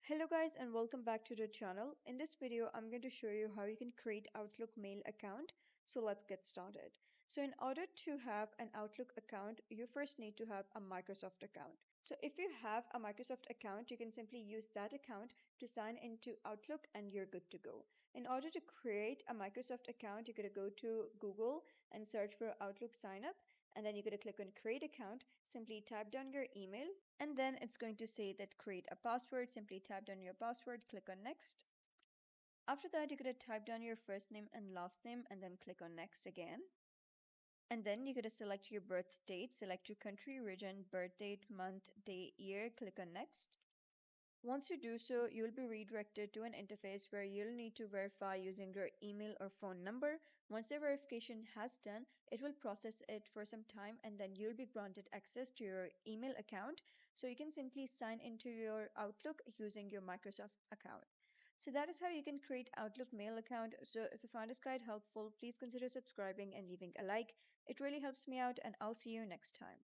Hello guys and welcome back to the channel. In this video, I'm going to show you how you can create Outlook mail account. So let's get started. So in order to have an Outlook account, you first need to have a Microsoft account. So if you have a Microsoft account, you can simply use that account to sign into Outlook and you're good to go. In order to create a Microsoft account, you're going to go to Google and search for Outlook sign up, and then you're going to click on create account, simply type down your email, and then it's going to say that create a password. Simply type down your password, click on next. After that, you're going to type down your first name and last name and then click on next again. And then you're going to select your birth date, select your country, region, birth date, month, day, year, click on next. Once you do so, you'll be redirected to an interface where you'll need to verify using your email or phone number. Once the verification has done, it will process it for some time and then you'll be granted access to your email account. So you can simply sign into your Outlook using your Microsoft account. So that is how you can create Outlook mail account. So if you found this guide helpful, please consider subscribing and leaving a like. It really helps me out and I'll see you next time.